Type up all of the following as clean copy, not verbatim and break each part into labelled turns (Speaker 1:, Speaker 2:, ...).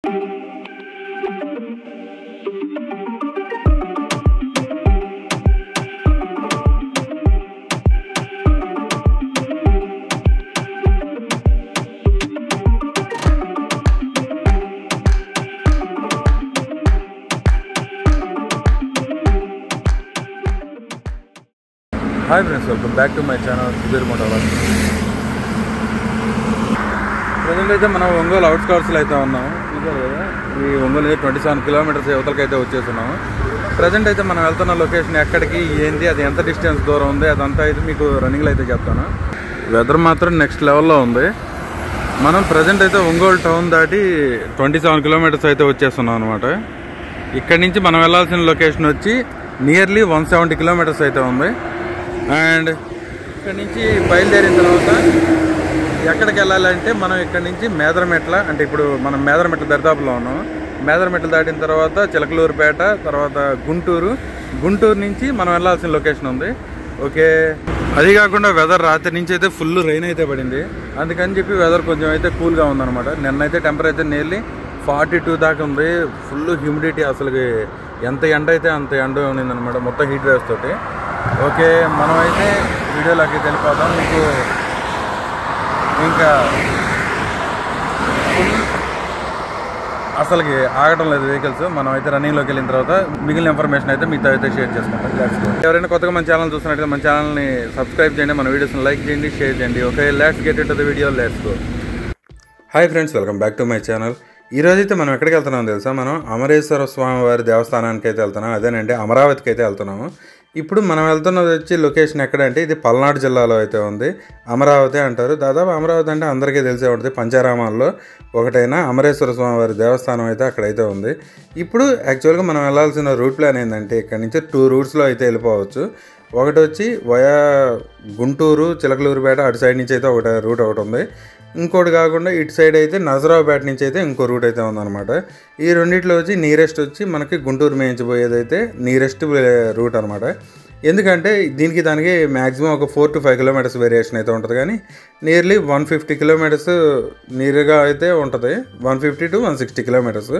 Speaker 1: Hi friends, welcome back to my channel Subir Motovlogs. Present అయితే మనం ఒంగోలు అవుట్స్కర్ట్స్లో అయితే ఉన్నాము. చూసారు కదా, ఈ ఒంగోలు 27 కిలోమీటర్స్ యువతలకి అయితే వచ్చేస్తున్నాము. ప్రజెంట్ అయితే మనం వెళ్తున్న లొకేషన్ ఎక్కడికి ఏంటి, అది ఎంత డిస్టెన్స్ దూరం ఉంది, అదంతా అయితే మీకు రన్నింగ్లో అయితే చెప్తాను. వెదర్ మాత్రం నెక్స్ట్ లెవెల్లో ఉంది. మనం ప్రజెంట్ అయితే ఒంగోలు టౌన్ దాటి 27 కిలోమీటర్స్ అయితే వచ్చేస్తున్నాం అనమాట. ఇక్కడి నుంచి మనం వెళ్ళాల్సిన లొకేషన్ వచ్చి నియర్లీ 170 కిలోమీటర్స్ అయితే ఉంది. అండ్ ఇక్కడ నుంచి బయలుదేరిన తర్వాత ఎక్కడికి వెళ్ళాలంటే మనం ఇక్కడ నుంచి మేదరమెట్ల, అంటే ఇప్పుడు మనం మేదరమెట్ల దరిదాపులో ఉన్నాం. మేదరమెట్ల దాటిన తర్వాత చిలకలూరుపేట, తర్వాత గుంటూరు నుంచి మనం వెళ్ళాల్సిన లొకేషన్ ఉంది. ఓకే, అది కాకుండా వెదర్ రాత్రి నుంచి అయితే ఫుల్ రైన్ అయితే పడింది. అందుకని చెప్పి వెదర్ కొంచెం అయితే కూల్గా ఉందన్నమాట. నిన్నైతే టెంపరేచర్ నియర్లీ 42 దాకా ఉంది. ఫుల్ హ్యూమిడిటీ, అసలుకి ఎంత ఎండ అయితే అంత ఎండ ఉన్నిందనమాట, మొత్తం హీట్ వేవ్స్ తోటి. ఓకే, మనం అయితే వీడియోలోకి వెళ్ళిపోతాం. మీకు ఇంకా అసలుకి ఆగటం లేదు వెహికల్స్. మనం అయితే రన్నింగ్లోకి వెళ్ళిన తర్వాత మిగిలిన ఇన్ఫర్మేషన్ అయితే మీతో అయితే షేర్ చేసుకుంటాం. Let's go. ఎవరైనా కొత్తగా మన ఛానల్ చూస్తున్నట్లయితే మన ఛానల్ని సబ్స్క్రైబ్ చేయండి, మన వీడియోస్ని లైక్ చేయండి, షేర్ చేయండి. Okay, let's get into the video, let's go. Hi friends, welcome back to my channel. ఈరోజైతే మనం ఎక్కడికి వెళ్తున్నాం తెలుసా? మనం అమరేశ్వర స్వామి వారి దేవస్థానానికి అయితే వెళ్తున్నాం. అదేనండి, అమరావతికి అయితే వెళ్తున్నాము. ఇప్పుడు మనం వెళ్తున్నది వచ్చి లొకేషన్ ఎక్కడంటే ఇది పల్నాడు జిల్లాలో అయితే ఉంది. అమరావతి అంటారు. దాదాపు అమరావతి అంటే అందరికీ తెలిసే ఉంటుంది. పంచారామాల్లో ఒకటైన అమరేశ్వర స్వామి వారి దేవస్థానం అయితే అక్కడైతే ఉంది. ఇప్పుడు యాక్చువల్గా మనం వెళ్ళాల్సిన రూట్ ప్లాన్ ఏంటంటే ఇక్కడ నుంచి 2 రూట్స్లో అయితే వెళ్ళిపోవచ్చు. ఒకటి వచ్చి వయా గుంటూరు, చిలకలూరుపేట అటు సైడ్ నుంచి అయితే రూట్ ఒకటి ఉంది. ఇంకోటి కాకుండా ఇటు సైడ్ అయితే నజరావుపేట నుంచి అయితే ఇంకో రూట్ అయితే ఉందన్నమాట. ఈ రెండిట్లో వచ్చి నియరెస్ట్ వచ్చి మనకి గుంటూరు మేయించిపోయేది అయితే నియరెస్ట్ రూట్ అనమాట. ఎందుకంటే దీనికి దానికి మ్యాక్సిమం ఒక 4 to 5 కిలోమీటర్స్ వేరియేషన్ అయితే ఉంటుంది. కానీ నియర్లీ 150 కిలోమీటర్స్ నియర్గా అయితే ఉంటుంది. 150 to 160 కిలోమీటర్స్.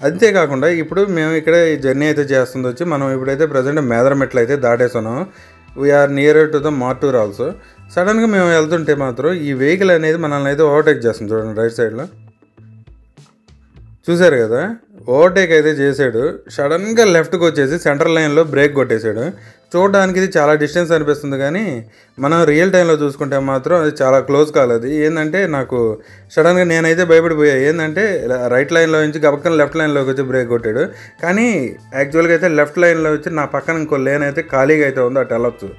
Speaker 1: అంతేకాకుండా ఇప్పుడు మేము ఇక్కడ ఈ జర్నీ అయితే చేస్తుంది వచ్చి మనం ఇప్పుడైతే ప్రజెంట్ మేదరమెట్లు అయితే దాటేస్తున్నాం. We are near to the Martur also. సడన్గా మేము వెళ్తుంటే మాత్రం ఈ వెహికల్ అనేది మనల్ని అయితే ఓవర్టేక్ చేస్తుంది. చూడండి, రైట్ సైడ్లో చూసారు కదా, ఓవర్టేక్ అయితే చేసాడు. సడన్గా లెఫ్ట్కి వచ్చేసి సెంటర్ లైన్లో బ్రేక్ కొట్టేశాడు. చూడడానికి ఇది చాలా డిస్టెన్స్ అనిపిస్తుంది, కానీ మనం రియల్ టైంలో చూసుకుంటే మాత్రం అది చాలా క్లోజ్ కాలేదు. ఏంటంటే నాకు సడన్గా నేనైతే భయపడిపోయా. ఏంటంటే రైట్ లైన్లో నుంచి గబక్కన లెఫ్ట్ లైన్లోకి వచ్చి బ్రేక్ కొట్టాడు. కానీ యాక్చువల్గా అయితే లెఫ్ట్ లైన్లో వచ్చి నా పక్కన ఇంకో లేన్ అయితే ఖాళీగా అయితే ఉంది, అటు వెళ్ళొచ్చు.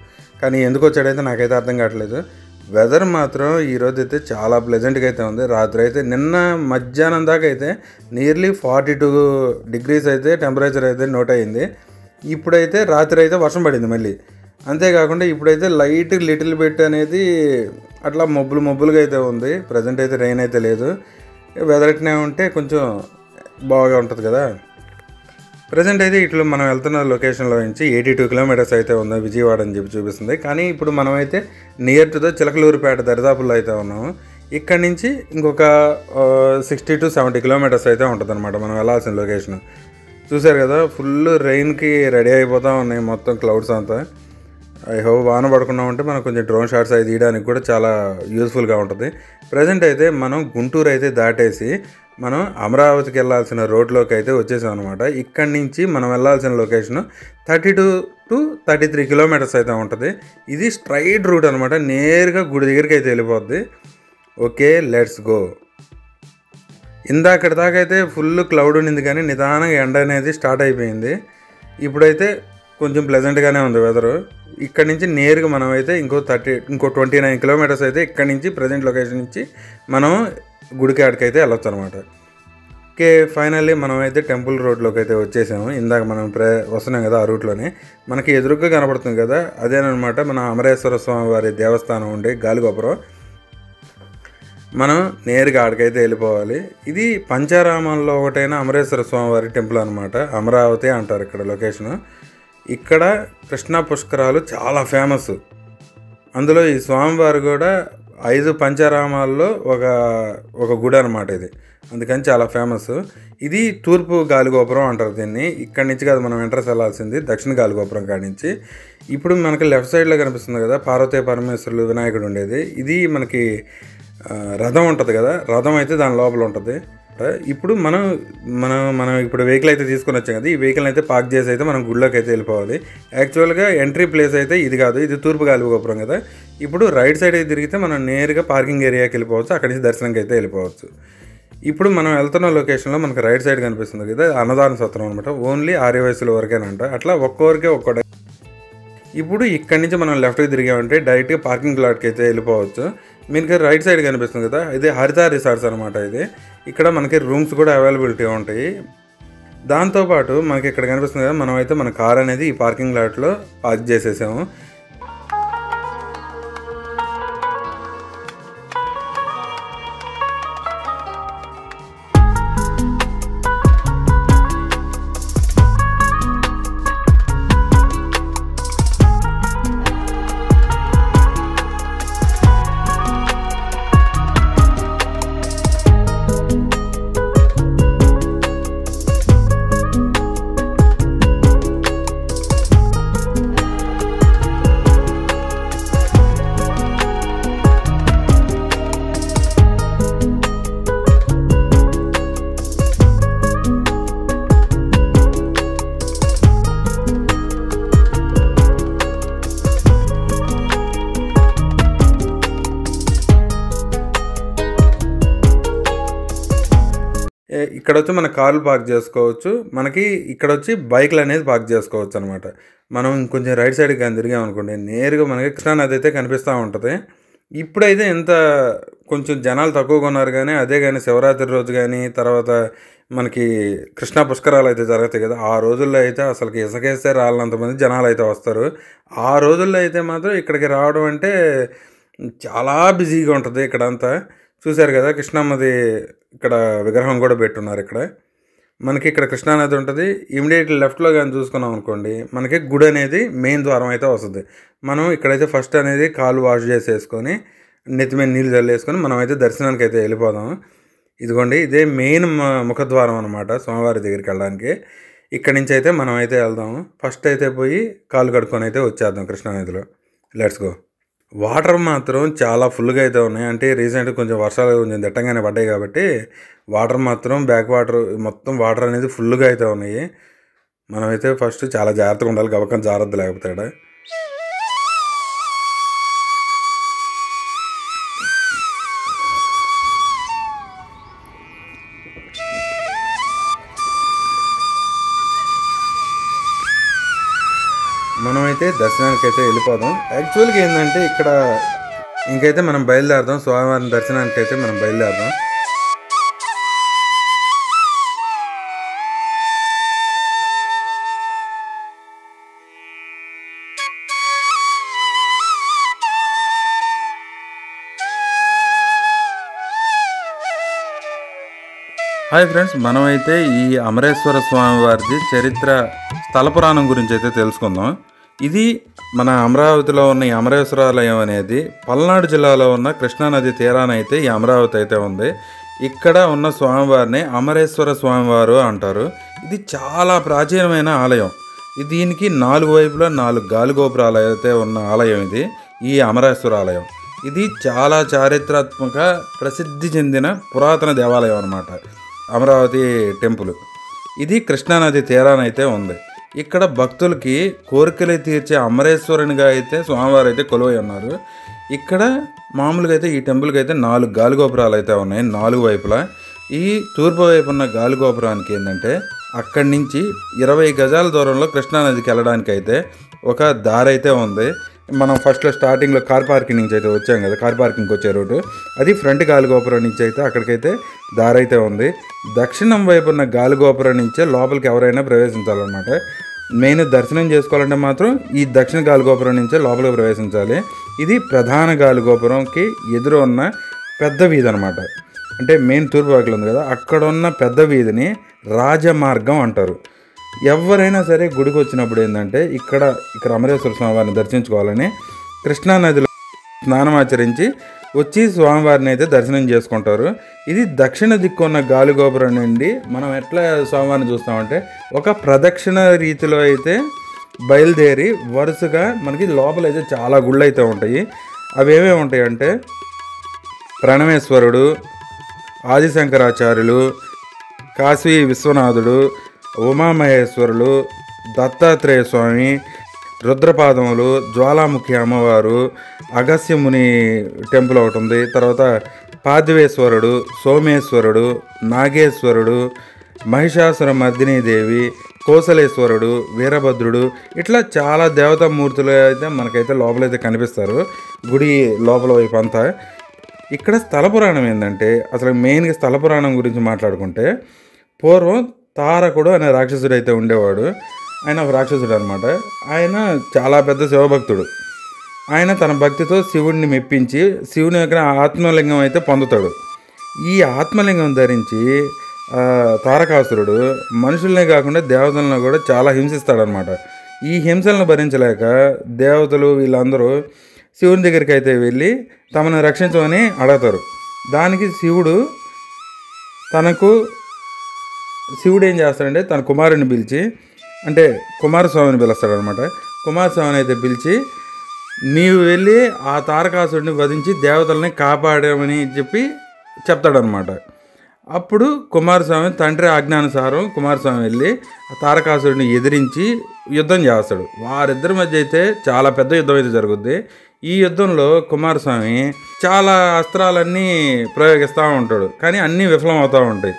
Speaker 1: కానీ ఎందుకు వచ్చాడైతే నాకైతే అర్థం కావట్లేదు. వెదర్ మాత్రం ఈరోజు అయితే చాలా ప్లెజెంట్గా అయితే ఉంది. రాత్రి అయితే నిన్న మధ్యాహ్నం దాకా అయితే నియర్లీ 42 degrees అయితే టెంపరేచర్ అయితే నోట్ అయ్యింది. ఇప్పుడైతే రాత్రి అయితే వర్షం పడింది మళ్ళీ. అంతేకాకుండా ఇప్పుడైతే లైట్ లిటిల్ బిట్ అనేది అట్లా మబ్బులుగా అయితే ఉంది. ప్రజెంట్ అయితే రెయిన్ అయితే లేదు. వెదర్ ఇట్నే ఉంటే కొంచెం బాగా ఉంటుంది కదా. ప్రజెంట్ అయితే ఇట్లా మనం వెళ్తున్న లొకేషన్లో నుంచి 82 కిలోమీటర్స్ అయితే ఉంది, విజయవాడ అని చెప్పి చూపిస్తుంది. కానీ ఇప్పుడు మనం అయితే నియర్ టు ద చిలకలూరుపేట దరిదాపుల్లో అయితే ఉన్నాము. ఇక్కడ నుంచి ఇంకొక 60 to 70 కిలోమీటర్స్ అయితే ఉంటుంది అనమాట మనం వెళ్ళాల్సిన లొకేషన్. చూసారు కదా, ఫుల్ రెయిన్కి రెడీ అయిపోతూ ఉన్నాయి మొత్తం క్లౌడ్స్ అంతా. ఐ హోప్ వాన పడకుండా ఉంటే మనకు కొంచెం డ్రోన్ షాట్స్ అవి తీయడానికి కూడా చాలా యూస్ఫుల్గా ఉంటుంది. ప్రజెంట్ అయితే మనం గుంటూరు అయితే దాటేసి మనం అమరావతికి వెళ్ళాల్సిన రోడ్లోకి అయితే వచ్చేసాం అనమాట. ఇక్కడి నుంచి మనం వెళ్ళాల్సిన లొకేషన్ 32 to 33 కిలోమీటర్స్ అయితే ఉంటుంది. ఇది స్ట్రైట్ రూట్ అనమాట, నేరుగా గుడి దగ్గరికి అయితే వెళ్ళిపోద్ది. Okay, let's go. ఇందాకటి దాకా అయితే ఫుల్ క్లౌడ్ ఉండింది, కానీ నిదానంగా ఎండ అనేది స్టార్ట్ అయిపోయింది. ఇప్పుడైతే కొంచెం ప్లెజెంట్గానే ఉంది వెదరు. ఇక్కడి నుంచి నేరుగా మనం అయితే ఇంకో 29 కిలోమీటర్స్ అయితే ఇక్కడి నుంచి ప్రజెంట్ లొకేషన్ నుంచి మనం గుడికి ఆడికైతే వెళ్ళొచ్చు అనమాట. ఓకే, ఫైనల్లీ మనం అయితే టెంపుల్ రోడ్లోకి అయితే వచ్చేసాము. ఇందాక మనం వస్తున్నాం కదా, ఆ రూట్లోనే మనకి ఎదురుగా కనపడుతుంది కదా, అదేనమాట మన అమరేశ్వర స్వామి వారి దేవస్థానం ఉండే గాలిగోపురం. మనం నేరుగా ఆడికైతే వెళ్ళిపోవాలి. ఇది పంచారామాల్లో ఒకటైన అమరేశ్వర స్వామి వారి టెంపుల్ అనమాట. అమరావతి అంటారు ఇక్కడ లొకేషను. ఇక్కడ కృష్ణా పుష్కరాలు చాలా ఫేమస్. అందులో ఈ స్వామివారు కూడా 5 పంచారామాల్లో ఒక గుడి అనమాట ఇది. అందుకని చాలా ఫేమస్. ఇది తూర్పు గాలిగోపురం అంటారు దీన్ని. ఇక్కడి నుంచి కాదు మనం ఎంట్రన్స్ వెళ్ళాల్సింది, దక్షిణ గాలిగోపురం కాడి నుంచి. ఇప్పుడు మనకి లెఫ్ట్ సైడ్లో కనిపిస్తుంది కదా పార్వతీ పరమేశ్వరులు వినాయకుడు ఉండేది. ఇది మనకి రథం ఉంటుంది కదా, రథం అయితే దాని లోపల ఉంటుంది. ఇప్పుడు మనం ఇప్పుడు వెహికల్ అయితే తీసుకొని వచ్చాం కదా, ఈ వెహికల్ అయితే పార్క్ చేసి అయితే మనం గుడిలోకి అయితే వెళ్ళిపోవాలి. యాక్చువల్గా ఎంట్రీ ప్లేస్ అయితే ఇది కాదు, ఇది తూర్పు గాలిగోపురం కదా. ఇప్పుడు రైట్ సైడ్ అయితే తిరిగితే మనం నేరుగా పార్కింగ్ ఏరియాకి వెళ్ళిపోవచ్చు, అక్కడి నుంచి దర్శనంకి అయితే వెళ్ళిపోవచ్చు. ఇప్పుడు మనం వెళ్తున్న లొకేషన్లో మనకు రైట్ సైడ్ కనిపిస్తుంది కదా, అన్నదాన సత్రం అనమాట. ఓన్లీ 6 వయసుల వరకేనంట. అట్లా ఒక్కొక్కరికే ఒక్కటే. ఇప్పుడు ఇక్కడి నుంచి మనం లెఫ్ట్కి తిరిగామంటే డైరెక్ట్గా పార్కింగ్ ప్లాట్కి అయితే వెళ్ళిపోవచ్చు. మీకు రైట్ సైడ్ కనిపిస్తుంది కదా, ఇది హరిత రిసార్ట్స్ అనమాట. ఇది ఇక్కడ మనకి రూమ్స్ కూడా అవైలబిలిటీ ఉంటాయి. దాంతోపాటు మనకి ఇక్కడ కనిపిస్తుంది కదా, మనం అయితే మన కార్ అనేది ఈ పార్కింగ్ లాట్లో పార్క్ చేసేసాము. ఇక్కడ వచ్చి మన కార్లు పార్క్ చేసుకోవచ్చు. మనకి ఇక్కడ వచ్చి బైక్లు అనేది పార్క్ చేసుకోవచ్చు అనమాట. మనం కొంచెం రైట్ సైడ్కి కానీ తిరిగామనుకోండి, నేరుగా మనకి కృష్ణానది అయితే కనిపిస్తూ ఉంటుంది. ఇప్పుడైతే ఎంత కొంచెం జనాలు తక్కువగా ఉన్నారు, కానీ అదే కానీ శివరాత్రి రోజు కానీ తర్వాత మనకి కృష్ణా పుష్కరాలు అయితే జరుగుతాయి కదా, ఆ రోజుల్లో అయితే అసలుకి ఇసుకేస్తే రాళ్ళంతమంది జనాలు అయితే వస్తారు. ఆ రోజుల్లో అయితే మాత్రం ఇక్కడికి రావడం అంటే చాలా బిజీగా ఉంటుంది. ఇక్కడంతా చూశారు కదా, కృష్ణమ్మది ఇక్కడ విగ్రహం కూడా పెట్టున్నారు. మనకి ఇక్కడ కృష్ణానది ఉంటుంది. ఇమీడియట్ లెఫ్ట్లో కానీ చూసుకున్నాం అనుకోండి, మనకి గుడి అనేది మెయిన్ ద్వారం అయితే వస్తుంది. మనం ఇక్కడైతే ఫస్ట్ అనేది కాలు వాష్ చేసేసుకొని నెత్తి మీద నీళ్ళు చల్లేసుకొని మనం అయితే దర్శనానికి అయితే వెళ్ళిపోదాం. ఇదిగోండి, ఇదే మెయిన్ ముఖద్వారం అనమాట స్వామివారి దగ్గరికి వెళ్ళడానికి. ఇక్కడి నుంచి అయితే మనం అయితే వెళ్దాము. ఫస్ట్ అయితే పోయి కాలు కడుక్కొని అయితే వచ్చేద్దాం కృష్ణానదిలో. Let's go. వాటర్ మాత్రం చాలా ఫుల్గా అయితే ఉన్నాయి. అంటే రీసెంట్గా కొంచెం వర్షాలు కొంచెం దట్టంగానే పడ్డాయి కాబట్టి వాటర్ మాత్రం బ్యాక్ వాటర్ మొత్తం వాటర్ అనేది ఫుల్గా అయితే ఉన్నాయి. మనమైతే ఫస్ట్ చాలా జాగ్రత్తగా ఉండాలి, గబక్కన జాగ్రత్త లేకపోతే. మనమైతే దర్శనానికి అయితే వెళ్ళిపోదాం. యాక్చువల్గా ఏంటంటే ఇక్కడ ఇంకైతే మనం బయలుదేరదాం, స్వామివారి దర్శనానికి అయితే మనం బయలుదేరదాం. హాయ్ ఫ్రెండ్స్, మనమైతే ఈ అమరేశ్వర స్వామి వారిది చరిత్ర స్థల పురాణం గురించి అయితే తెలుసుకుందాం. ఇది మన అమరావతిలో ఉన్న ఈ అమరేశ్వరాలయం అనేది పల్నాడు జిల్లాలో ఉన్న కృష్ణానది తీరాన అయితే ఈ అమరావతి అయితే ఉంది. ఇక్కడ ఉన్న స్వామివారిని అమరేశ్వర స్వామివారు అంటారు. ఇది చాలా ప్రాచీనమైన ఆలయం. దీనికి 4 వైపులా 4 గాలిగోపురాలు అయితే ఉన్న ఆలయం ఇది, ఈ అమరేశ్వర ఆలయం. ఇది చాలా చారిత్రాత్మక ప్రసిద్ధి చెందిన పురాతన దేవాలయం అన్నమాట, అమరావతి టెంపుల్. ఇది కృష్ణానది తీరాన అయితే ఉంది. ఇక్కడ భక్తులకి కోరికలు తీర్చే అమరేశ్వరునిగా అయితే స్వామివారు అయితే కొలువై ఉన్నారు. ఇక్కడ మామూలుగా అయితే ఈ టెంపుల్కి అయితే 4 గాలిగోపురాలు అయితే ఉన్నాయి 4 వైపులా. ఈ తూర్పు వైపు ఉన్న గాలిగోపురానికి ఏంటంటే అక్కడి నుంచి 20 గజాల దూరంలో కృష్ణానదికి వెళ్ళడానికి అయితే ఒక దారి అయితే ఉంది. మనం ఫస్ట్లో స్టార్టింగ్లో కార్ పార్కింగ్ నుంచి అయితే వచ్చాం కదా, కార్ పార్కింగ్కి వచ్చే రూటు అది ఫ్రంట్ గాలిగోపురం నుంచి అయితే అక్కడికైతే దారి అయితే ఉంది. దక్షిణం వైపు ఉన్న గాలిగోపురం నుంచే లోపలికి ఎవరైనా ప్రవేశించాలన్నమాట. మెయిన్ దర్శనం చేసుకోవాలంటే మాత్రం ఈ దక్షిణ గాలిగోపురం నుంచే లోపలికి ప్రవేశించాలి. ఇది ప్రధాన గాలిగోపురంకి ఎదురు ఉన్న పెద్ద వీధి అనమాట. అంటే మెయిన్ తూర్పు వాకిలి ఉంది కదా, అక్కడ ఉన్న పెద్ద వీధిని రాజమార్గం అంటారు. ఎవరైనా సరే గుడికి వచ్చినప్పుడు ఏంటంటే ఇక్కడ అమరేశ్వర స్వామి వారిని దర్శించుకోవాలని కృష్ణానదిలో స్నానం ఆచరించి వచ్చి స్వామివారిని అయితే దర్శనం చేసుకుంటారు. ఇది దక్షిణ దిక్కున్న గాలిగోపురం నుండి మనం ఎట్లా స్వామివారిని చూస్తామంటే ఒక ప్రదక్షిణ రీతిలో అయితే బయలుదేరి వరుసగా మనకి లోపల అయితే చాలా గుళ్ళు అయితే ఉంటాయి. అవి ఏమేమి ఉంటాయంటే ప్రణమేశ్వరుడు, ఆదిశంకరాచార్యులు, కాశీ విశ్వనాథుడు, ఉమామహేశ్వరులు, దత్తాత్రేయ స్వామి, రుద్రపాదములు, జ్వాలాముఖి అమ్మవారు, అగస్యముని టెంపుల్ ఒకటి ఉంది. తర్వాత పార్థివేశ్వరుడు, సోమేశ్వరుడు, నాగేశ్వరుడు, మహిషాసుర మర్దినీదేవి, కోసలేశ్వరుడు, వీరభద్రుడు, ఇట్లా చాలా దేవతామూర్తులు అయితే మనకైతే లోపలైతే కనిపిస్తారు గుడి లోపల వైపు అంతా. ఇక్కడ స్థల పురాణం ఏంటంటే అసలు మెయిన్గా స్థల పురాణం గురించి మాట్లాడుకుంటే పూర్వం తారకుడు అనే రాక్షసుడు అయితే ఉండేవాడు. ఆయన ఒక రాక్షసుడు అనమాట. ఆయన చాలా పెద్ద శివభక్తుడు. ఆయన తన భక్తితో శివుడిని మెప్పించి శివుని యొక్క ఆత్మలింగం అయితే పొందుతాడు. ఈ ఆత్మలింగం ధరించి తారకాసురుడు మనుషులనే కాకుండా దేవతలను కూడా చాలా హింసిస్తాడనమాట. ఈ హింసలను భరించలేక దేవతలు వీళ్ళందరూ శివుని దగ్గరికి అయితే వెళ్ళి తమను రక్షించమని అడుగుతారు. దానికి శివుడు ఏం చేస్తాడంటే తన కుమారుని పిలిచి, అంటే కుమారస్వామిని పిలుస్తాడనమాట. కుమారస్వామిని అయితే పిలిచి నీవు వెళ్ళి ఆ తారకాసుడిని వధించి దేవతల్ని కాపాడామని చెప్పి చెప్తాడనమాట. అప్పుడు కుమారస్వామి తండ్రి ఆజ్ఞానుసారం కుమారస్వామి వెళ్ళి ఆ తారకాసుడిని ఎదిరించి యుద్ధం చేస్తాడు. వారిద్దరి మధ్య అయితే చాలా పెద్ద యుద్ధం అయితే జరుగుద్ది. ఈ యుద్ధంలో కుమారస్వామి చాలా అస్త్రాలన్నీ ప్రయోగిస్తూ ఉంటాడు, కానీ అన్నీ విఫలం అవుతూ ఉంటాయి.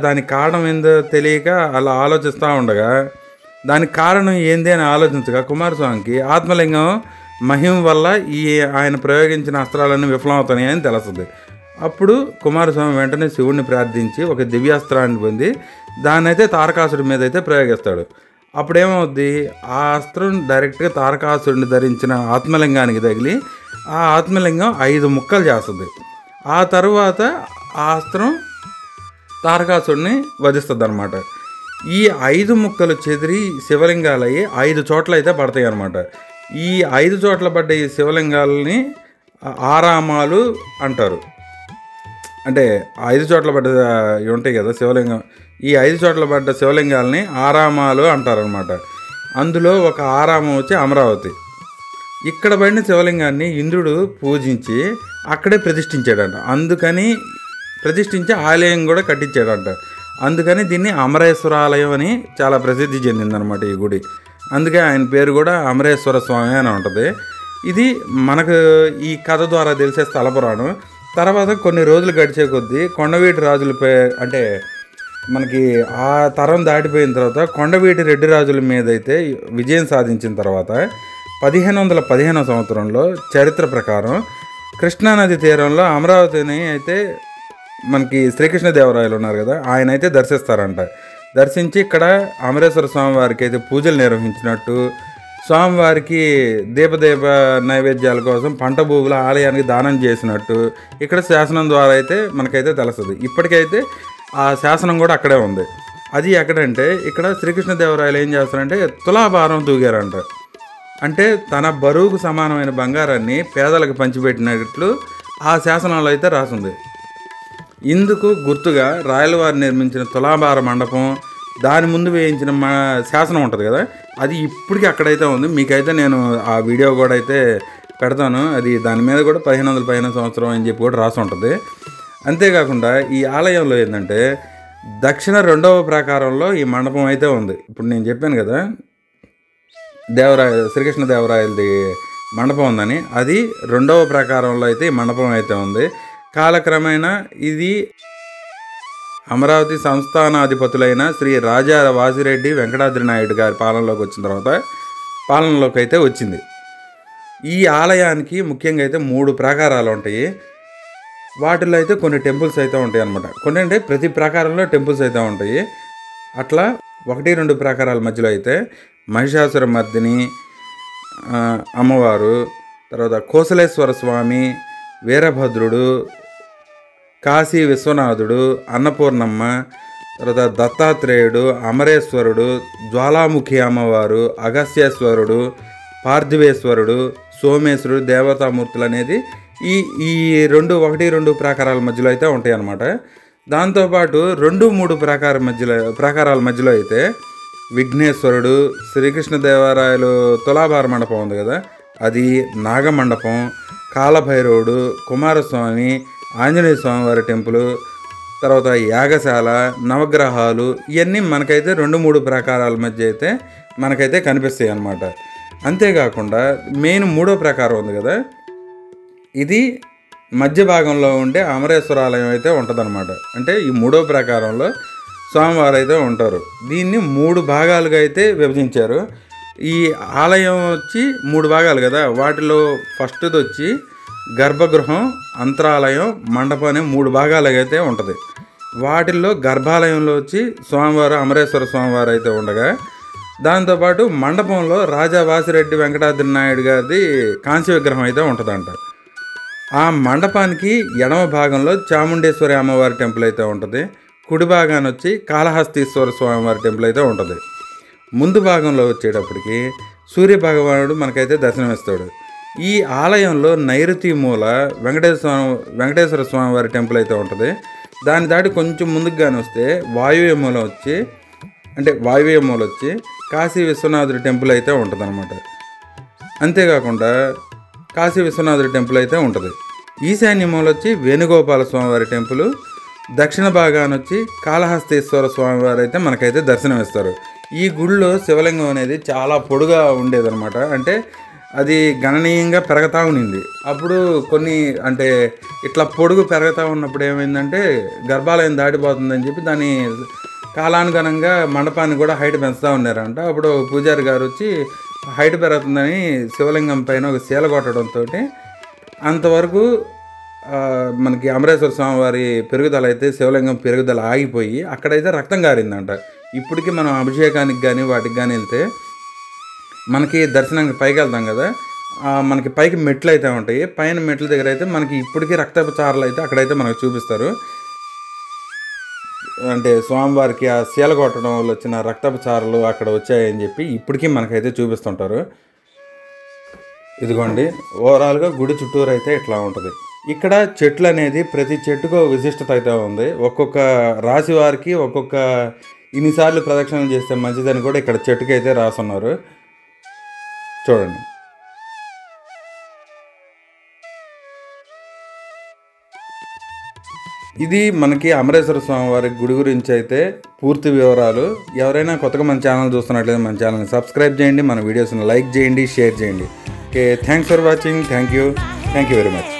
Speaker 1: దానికి కారణం ఏందో తెలియక అలా ఆలోచిస్తూ ఉండగా దానికి కారణం ఏంది అని ఆలోచించగా కుమారస్వామికి ఆత్మలింగం మహిమ వల్ల ఆయన ప్రయోగించిన అస్త్రాలన్నీ విఫలం అవుతాయని తెలుస్తుంది. అప్పుడు కుమారస్వామి వెంటనే శివుడిని ప్రార్థించి ఒక దివ్యాస్త్రాన్ని పొంది దాన్ని అయితే తారకాసుడి మీద అయితే ప్రయోగిస్తాడు. అప్పుడేమవుద్ది, ఆ అస్త్రం డైరెక్ట్గా తారకాసుడిని ధరించిన ఆత్మలింగానికి తగిలి ఆ ఆత్మలింగం 5 ముక్కలు చేస్తుంది. ఆ తరువాత ఆ అస్త్రం తారకాసుడిని వధిస్తుంది అనమాట. ఈ 5 ముక్కలు చెదిరి శివలింగాలు అయ్యి 5 చోట్ల అయితే పడతాయి అన్నమాట. ఈ 5 చోట్ల పడ్డ ఈ శివలింగాలని ఆరామాలు అంటారు. అంటే 5 చోట్ల పడ్డ ఉంటాయి కదా శివలింగం, ఈ 5 చోట్ల పడ్డ శివలింగాలని ఆరామాలు అంటారనమాట. అందులో ఒక ఆరామం వచ్చి అమరావతి. ఇక్కడ పడిన శివలింగాన్ని ఇంద్రుడు పూజించి అక్కడే ప్రతిష్ఠించాడంట. అందుకని ప్రతిష్ఠించి ఆలయం కూడా కట్టించాడంట. అందుకని దీన్ని అమరేశ్వరాలయం అని చాలా ప్రసిద్ధి చెందిందనమాట ఈ గుడి. అందుకే ఆయన పేరు కూడా అమరేశ్వర స్వామి అని ఉంటుంది. ఇది మనకు ఈ కథ ద్వారా తెలిసే స్థల పురాణం. తర్వాత కొన్ని రోజులు గడిచే కొద్దీ కొండవీటి రాజులపై, అంటే మనకి ఆ తరం దాటిపోయిన తర్వాత కొండవీటి రెడ్డి రాజుల మీద అయితే విజయం సాధించిన తర్వాత 1515 సంవత్సరంలో చరిత్ర ప్రకారం కృష్ణానది తీరంలో అమరావతిని అయితే మనకి శ్రీకృష్ణదేవరాయలు ఉన్నారు కదా, ఆయన అయితే దర్శిస్తారంట. దర్శించి ఇక్కడ అమరేశ్వర స్వామి వారికి అయితే పూజలు నిర్వహించినట్టు, స్వామివారికి దీపదీప నైవేద్యాల కోసం పంట భూముల ఆలయానికి దానం చేసినట్టు ఇక్కడ శాసనం ద్వారా అయితే మనకైతే తెలుస్తుంది. ఇప్పటికైతే ఆ శాసనం కూడా అక్కడే ఉంది. అది ఎక్కడంటే ఇక్కడ శ్రీకృష్ణదేవరాయలు ఏం చేస్తారంటే తులాభారం తూగారంట. అంటే తన బరువుకు సమానమైన బంగారాన్ని పేదలకు పంచిపెట్టినట్లు ఆ శాసనంలో అయితే రాసింది. ఇందుకు గుర్తుగా రాయలవారు నిర్మించిన తులాభార మండపం, దాని ముందు వేయించిన శాసనం ఉంటుంది కదా, అది ఇప్పటికీ అక్కడైతే ఉంది. మీకైతే నేను ఆ వీడియో కూడా అయితే పెడతాను. అది దాని మీద కూడా 1515 సంవత్సరం అని చెప్పి కూడా రాసి ఉంటుంది. అంతేకాకుండా ఈ ఆలయంలో ఏంటంటే దక్షిణ 2వ ప్రాకారంలో ఈ మండపం అయితే ఉంది. ఇప్పుడు నేను చెప్పాను కదా శ్రీకృష్ణదేవరాయలది మండపం ఉందని, అది 2వ ప్రాకారంలో అయితే ఈ మండపం అయితే ఉంది. కాలక్రమేణా ఇది అమరావతి సంస్థానాధిపతులైన శ్రీ రాజా వాసిరెడ్డి వెంకటాద్రి నాయుడు గారి పాలనలోకి అయితే వచ్చింది. ఈ ఆలయానికి ముఖ్యంగా అయితే 3 ప్రాకారాలు ఉంటాయి. వాటిలో అయితే కొన్ని టెంపుల్స్ అయితే ఉంటాయి అన్నమాట. కొన్ని అంటే ప్రతి ప్రాకారంలో టెంపుల్స్ అయితే ఉంటాయి. అట్లా 1-2 ప్రాకారాల మధ్యలో అయితే మహిషాసుర మర్దిని అమ్మవారు, తర్వాత కోసలేశ్వర స్వామి, వీరభద్రుడు, కాశీ విశ్వనాథుడు, అన్నపూర్ణమ్మ, తర్వాత దత్తాత్రేయుడు, అమరేశ్వరుడు, జ్వాలాముఖి అమ్మవారు, అగస్యేశ్వరుడు, పార్థివేశ్వరుడు, సోమేశ్వరుడు దేవతామూర్తులు అనేది ఈ ఈ 1-2 ప్రాకారాల మధ్యలో అయితే ఉంటాయి అన్నమాట. దాంతోపాటు 2-3 ప్రాకారాల మధ్యలో అయితే విఘ్నేశ్వరుడు, శ్రీకృష్ణదేవరాయలు తులాభార మండపం ఉంది కదా, అది, నాగమండపం, కాలభైరవుడు, కుమారస్వామి, ఆంజనేయ స్వామి వారి టెంపుల్, తర్వాత యాగశాల, నవగ్రహాలు, ఇవన్నీ మనకైతే 2-3 ప్రాకారాల మధ్య అయితే మనకైతే కనిపిస్తాయి అన్నమాట. అంతేకాకుండా మెయిన్ 3వ ప్రాకారం ఉంది కదా, ఇది మధ్య భాగంలో ఉండే అమరేశ్వర ఆలయం అయితే ఉంటుందన్నమాట. అంటే ఈ 3వ ప్రాకారంలో స్వామివారు అయితే ఉంటారు. దీన్ని 3 భాగాలుగా అయితే విభజించారు. ఈ ఆలయం వచ్చి 3 భాగాలు కదా, వాటిలో ఫస్ట్ది వచ్చి గర్భగృహం, అంతరాలయం, మండపం అనే 3 భాగాలుగా అయితే ఉంటుంది. వాటిల్లో గర్భాలయంలో వచ్చి స్వామివారు అమరేశ్వర స్వామివారు అయితే ఉండగా, దాంతోపాటు మండపంలో రాజా వాసిరెడ్డి వెంకటాద్రి నాయుడు గారిది కాంస్య విగ్రహం అయితే ఉంటుందంట. ఆ మండపానికి ఎడమ భాగంలో చాముండేశ్వరి అమ్మవారి టెంపుల్ అయితే ఉంటుంది. కుడి భాగాన్ని వచ్చి కాళహస్తీశ్వర స్వామివారి టెంపుల్ అయితే ఉంటుంది. ముందు భాగంలో వచ్చేటప్పటికి సూర్యభగవానుడు మనకైతే దర్శనమిస్తాడు. ఈ ఆలయంలో నైరుతి మూల వెంకటేశ్వర స్వామివారి టెంపుల్ అయితే ఉంటుంది. దాన్ని దాటి కొంచెం ముందుకు కానీ వస్తే వాయువ్య మూల వచ్చి కాశీ విశ్వనాథుడి టెంపుల్ అయితే ఉంటుంది అనమాట. అంతేకాకుండా కాశీ విశ్వనాథుడి టెంపుల్ అయితే ఉంటుంది. ఈశాన్య మూల వచ్చి వేణుగోపాల స్వామివారి టెంపుల్, దక్షిణ భాగాన్ని వచ్చి కాళహస్తీశ్వర స్వామివారు అయితే మనకైతే దర్శనమిస్తారు. ఈ గుడిలో శివలింగం అనేది చాలా పొడుగా ఉండేదన్నమాట. అంటే అది గణనీయంగా పెరుగుతూ ఉండింది. అప్పుడు కొన్ని అంటే ఇట్లా పొడుగు పెరుగుతూ ఉన్నప్పుడు ఏమైందంటే గర్భాలయం దాటిపోతుందని చెప్పి దాని కాలానుగుణంగా మండపాన్ని కూడా హైట్ పెంచుతూ ఉన్నారంట. అప్పుడు పూజారి గారు వచ్చి హైట్ పెరుగుతుందని శివలింగం పైన ఒక శీల కొట్టడంతో అంతవరకు మనకి అమరేశ్వర స్వామి వారి పెరుగుదల అయితే శివలింగం పెరుగుదల ఆగిపోయి అక్కడైతే రక్తం కారిందంట. ఇప్పటికీ మనం అభిషేకానికి కానీ వాటికి కానీ వెళ్తే మనకి దర్శనానికి పైకి వెళ్తాం కదా, మనకి పైకి మెట్లు అయితే ఉంటాయి. పైన మెట్ల దగ్గర అయితే మనకి ఇప్పటికీ రక్తపు చారలు అయితే అక్కడైతే మనకు చూపిస్తారు. అంటే స్వామివారికి ఆ శీల కొట్టడం వల్ల వచ్చిన రక్తపు చారలు అక్కడ వచ్చాయని చెప్పి ఇప్పటికీ మనకైతే చూపిస్తుంటారు. ఇదిగోండి, ఓవరాల్గా గుడి చుట్టూరు అయితే ఇట్లా ఉంటుంది. ఇక్కడ చెట్లు అనేది ప్రతి చెట్టుకు విశిష్టత అయితే ఉంది. ఒక్కొక్క రాశి వారికి ఒక్కొక్క ఇన్నిసార్లు ప్రదక్షిణలు చేస్తే మంచిదని కూడా ఇక్కడ చెట్టుకి అయితే రాసున్నారు. చూడండి. ఇది మనకి అమరేశ్వర స్వామి వారి గుడి గురించి అయితే పూర్తి వివరాలు. ఎవరైనా కొత్తగా మన ఛానల్ చూస్తున్నట్లయితే మన ఛానల్ని సబ్స్క్రైబ్ చేయండి, మన వీడియోస్ని లైక్ చేయండి, షేర్ చేయండి. Okay, thanks for watching. Thank you very much.